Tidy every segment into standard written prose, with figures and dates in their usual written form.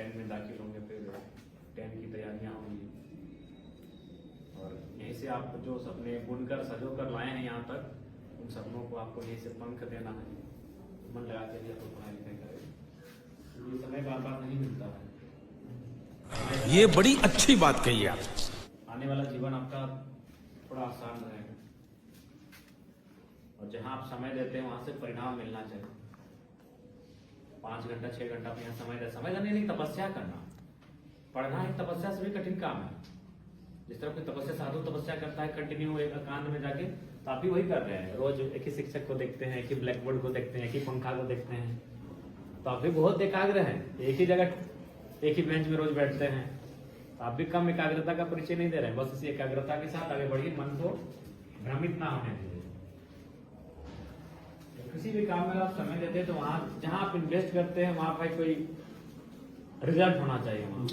10 में दाखिल होंगे, फिर 10 की तैयारियां होंगी। और यहीं से आप जो सपने बुनकर सजोकर लाए हैं यहाँ तक, उन सपनों को आपको यहीं से पंख देना है। मन लगा के लिए तो पढ़ाई लिखाई करें, ये समय बार बार नहीं मिलता है। ये बड़ी अच्छी बात कही आप। आने वाला जीवन आपका थोड़ा आसान रहेगा, और जहां आप समय देते हैं वहां से परिणाम मिलना चाहिए। 5 घंटा 6 घंटा आप यहाँ समय देने नहीं, तपस्या करना। पढ़ना एक तपस्या से भी कठिन काम है। जिस तरह कोई तपस्या साधु तपस्या करता है कंटिन्यू एक एकांत में जाके, तो आप भी वही कर रहे हैं। रोज एक ही शिक्षक को देखते हैं, एक ही ब्लैक बोर्ड को देखते हैं, एक ही पंखा को देखते हैं, तो आप भी बहुत एकाग्र हैं। एक ही जगह एक ही बेंच में रोज बैठते हैं, तो आप भी कम एकाग्रता का परिचय नहीं दे रहे हैं। बस इसी एकाग्रता के साथ आगे बढ़िए, मन को भ्रमित ना होने दीजिए। किसी भी काम में आप समय देते हैं तो वहां जहां आप इन्वेस्ट करते हैं वहां पर कोई रिजल्ट होना चाहिए। वहां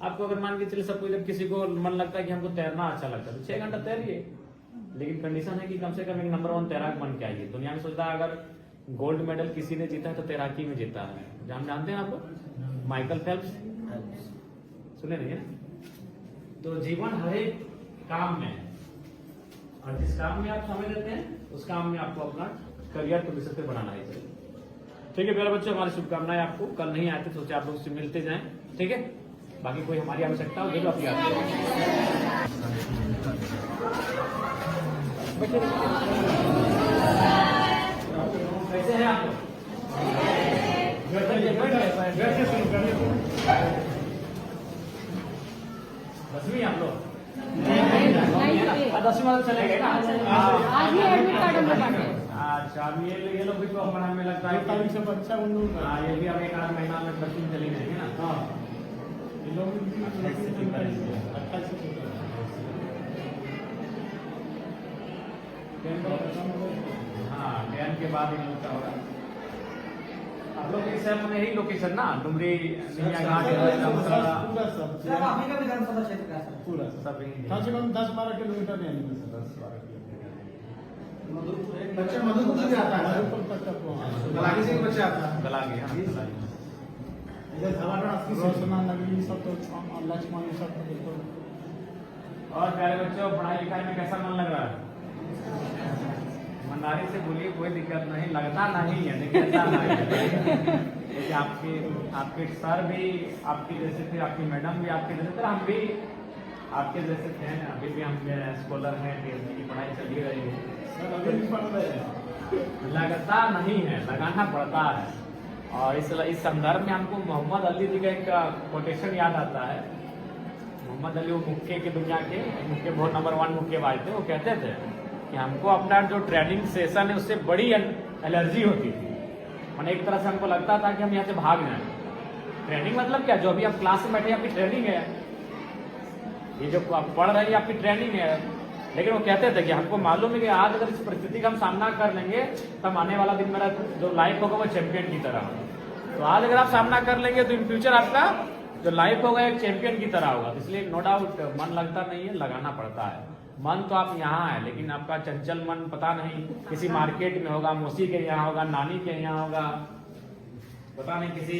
आपको अगर मान के चलिए सब कोई, जब किसी को मन लगता है कि हमको तैरना अच्छा लगता है तो 6 घंटा तैरिए, लेकिन कंडीशन है कि कम से कम एक नंबर 1 तैराक बन के आइए। दुनिया में सोचता है अगर गोल्ड मेडल किसी ने जीता है तो तैराकी में जीता है। हम जानते हैं आपको माइकल फेल्प्स, सुने नहीं है? तो जीवन हर एक काम में है, और जिस काम में आप समय देते हैं उस काम में आपको अपना करियर को विशेष बनाना ही चाहिए। ठीक है प्यारे बच्चों, हमारी शुभकामनाएं आपको। कल नहीं आते सोचे आप लोग से मिलते जाएं, ठीक है? बाकी कोई हमारी आवश्यकता हो जरूर आप याद करें। कैसे हैं आप लोग? दसवीं आप लोग? 10वीं वाले चले गए ना? आज ही एडमिट कार्ड हम लोग बांटे। अच्छा, ये लोग भी तो हमें लगता है कि सब अच्छा बन रहा है। हाँ, ये भी अब 1 आध महीना में 10वीं में चली जाएंगे ना? हाँ, ये लोग हाँ 10 के बाद इन लोग का होगा। आप लोग इस समय यही लोकेशन ना, डुमरी घाट विधानसभा क्षेत्र का पूरा सब यही है। 10-12 किलोमीटर नहीं है। 10-12 किलोमीटर। बच्चे मधुपुर से आता है, गलागी से बच्चे आता है। गलागी, हाँ गलागी। इधर धवाड़ा रोशना नगरी सब तो लक्ष्मण सब तो बिल्कुल। और प्यारे बच्चों, पढ़ाई लिखाई में कैसा मन लग रहा है? ईमानदारी से बोलिए, कोई दिक्कत नहीं, लगता नहीं है, लेकिन ऐसा नहीं है। देखिए आपके सर भी आपके जैसे थे, आपकी मैडम भी आपके जैसे थे, हम भी आपके जैसे थे। अभी भी हम स्कॉलर हैं, PhD की पढ़ाई चल ही रही है। सर अभी भी पढ़ रहे हैं। लगता नहीं है, लगाना पड़ता है। और इस संदर्भ में हमको मोहम्मद अली जी का एक कोटेशन याद आता है। मोहम्मद अली, वो मुक्के की दुनिया के मुक्के बहुत नंबर 1 मुक्केबाज थे। वो कहते थे कि हमको अपना जो ट्रेनिंग सेशन है उससे बड़ी एलर्जी होती थी। मैंने एक तरह से हमको लगता था कि हम यहाँ से भाग जाए। ट्रेनिंग मतलब क्या? जो अभी आप क्लास में बैठे आपकी ट्रेनिंग है, ये जो आप पढ़ रहे हैं आपकी ट्रेनिंग है। लेकिन वो कहते थे कि हमको मालूम है कि आज अगर इस परिस्थिति का हम सामना कर लेंगे तब आने वाला दिन मेरा जो लाइफ होगा वो चैंपियन की तरह होगा। तो आज अगर आप सामना कर लेंगे तो इन फ्यूचर आपका जो लाइफ होगा एक चैंपियन की तरह होगा। इसलिए नो डाउट मन लगता नहीं है, लगाना पड़ता है। मन तो आप यहाँ है, लेकिन आपका चंचल मन पता नहीं किसी मार्केट में होगा, मौसी के यहाँ होगा, नानी के यहाँ होगा, पता नहीं किसी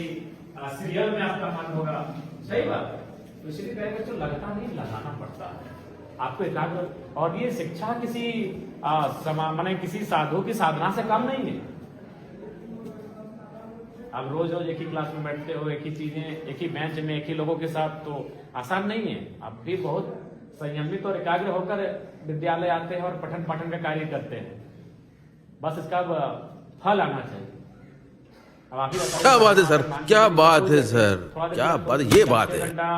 सीरियल में आपका मन होगा। सही बात है। तो इसलिए कहे बच्चों, लगता नहीं, लगाना पड़ता है आपको एकाग्र। और ये शिक्षा किसी माने किसी साधु की साधना से कम नहीं है। आप रोज रोज एक ही क्लास में बैठते हो, एक ही चीजें, एक ही बेंच में, एक ही लोगों के साथ, तो आसान नहीं है। आप भी बहुत संयमित और एकाग्र होकर विद्यालय आते हैं और पठन पाठन का कार्य करते हैं। बस इसका फल आना चाहिए। अब आप ही बताइए, क्या बात है सर, क्या बात है सर, क्या बात, ये बात है। 6 घंटा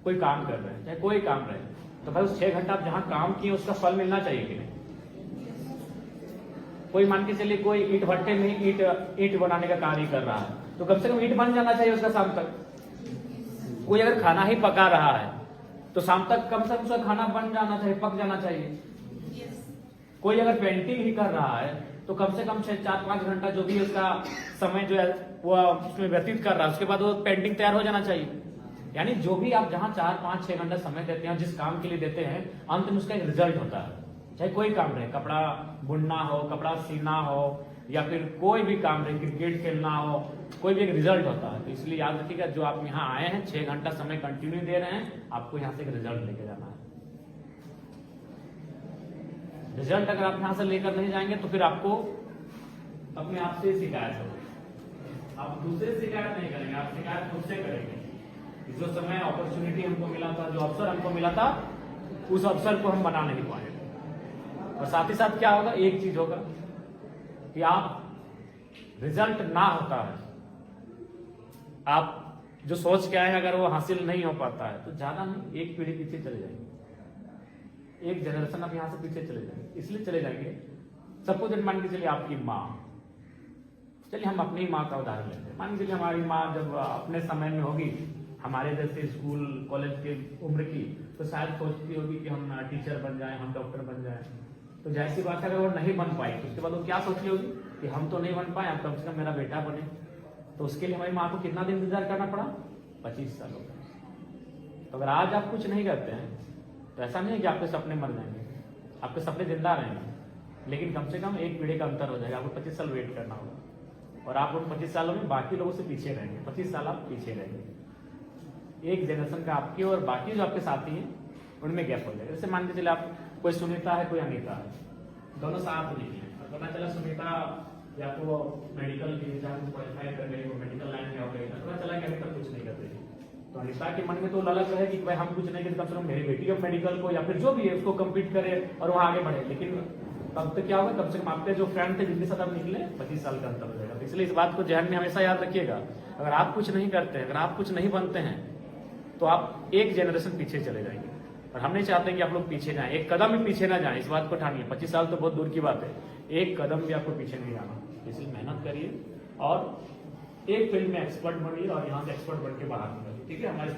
कोई काम कर रहे हैं, चाहे कोई काम रहे, तो भाई उस 6 घंटा आप जहां काम किए उसका फल मिलना चाहिए कि नहीं? कोई मान के चलिए कोई ईंट भट्टे में ही ईंट बनाने का कार्य कर रहा है, तो कम से कम ईंट बन जाना चाहिए उसका शाम तक। कोई अगर खाना ही पका रहा है तो शाम तक कम से कम उसका खाना बन जाना चाहिए, पक जाना चाहिए। कोई अगर पेंटिंग ही कर रहा है तो कम से कम 4-5 घंटा जो भी उसका समय जो है वो उसमें व्यतीत कर रहा है, उसके बाद वो पेंटिंग तैयार हो जाना चाहिए। यानी जो भी आप जहां 4-5-6 घंटा समय देते हैं, जिस काम के लिए देते हैं, अंत में उसका एक रिजल्ट होता है। चाहे कोई काम रहे, कपड़ा बुनना हो, कपड़ा सीना हो, या फिर कोई भी काम रहे, क्रिकेट खेलना हो, कोई भी एक रिजल्ट होता है। तो इसलिए याद रखिएगा, जो आप यहाँ आए हैं 6 घंटा समय कंटिन्यू दे रहे हैं, आपको यहाँ से एक रिजल्ट लेके जाना है। रिजल्ट अगर आप यहाँ से लेकर नहीं जाएंगे तो फिर आपको अपने आप से शिकायत होगी। आप दूसरे से शिकायत नहीं करेंगे, आप शिकायत खुद से करेंगे। जो समय अपॉर्चुनिटी हमको मिला था, जो अवसर हमको मिला था, उस अवसर को हम बना नहीं पाएंगे। और साथ ही साथ क्या होगा, एक चीज होगा कि आप रिजल्ट ना होता है, आप जो सोच के आए हैं अगर वो हासिल नहीं हो पाता है तो ज्यादा नहीं, एक पीढ़ी पीछे चले जाएंगे, एक जनरेशन आप यहां से पीछे चले जाएंगे। इसलिए चले जाएंगे, सपोज मान के चलिए आपकी माँ, चलिए हम अपनी माँ का उदाहरण लेते हैं। मान के चलिए हमारी माँ जब अपने समय में होगी, हमारे जैसे स्कूल कॉलेज की उम्र की, तो शायद सोचती होगी कि हम टीचर बन जाएं, हम डॉक्टर बन जाएं। तो जाहिर सी बात है अगर वो नहीं बन पाई तो उसके बाद वो क्या सोच रही होगी कि हम तो नहीं बन पाए, अब कम से कम मेरा बेटा बने। तो उसके लिए हमारी माँ को कितना दिन इंतजार करना पड़ा, 25 सालों का। तो अगर आज आप कुछ नहीं करते हैं तो ऐसा नहीं है कि आपके सपने मर जाएंगे, आपके सपने जिंदा रहेंगे, लेकिन कम से कम एक पीढ़ी का अंतर हो जाएगा। आपको 25 साल वेट करना होगा और आप उन 25 सालों में बाकी लोगों से पीछे रहेंगे, 25 साल आप पीछे रहेंगे। एक जनरेशन का आपकी और बाकी जो आपके साथी हैं उनमें गैप हो जाएगा। जैसे मान के चले आप, कोई सुनीता है कोई अनीता है, दोनों साथ नहीं है, और पता चला सुनीता या तो मेडिकल की क्वालिफाई कर गई, वो मेडिकल लाइन में हो गई, पता चला कि अभी तक कुछ नहीं कर रही। तो अनीता के मन में तो ललक है कि भाई हम कुछ नहीं करते, कम से कम मेरी बेटी अब मेडिकल को या फिर जो भी है उसको कम्पीट करे और वहाँ आगे बढ़े। लेकिन तब तक क्या होगा, कम से कम आपके जो फ्रेंड थे जिनके साथ आप निकले 25 साल का अंतर हो जाएगा। इसलिए इस बात को जहन में हमेशा याद रखिएगा, अगर आप कुछ नहीं करते हैं, अगर आप कुछ नहीं बनते हैं तो आप एक जनरेशन पीछे चले जाएंगे। और हम नहीं चाहते कि आप लोग पीछे जाएं, एक कदम भी पीछे ना जाएं, इस बात को ठानिए। 25 साल तो बहुत दूर की बात है, एक कदम भी आपको पीछे नहीं जाना। इसलिए मेहनत करिए और एक फील्ड में एक्सपर्ट बनिए और यहाँ से एक्सपर्ट बन के बाहर निकलिए। ठीक है, हमारे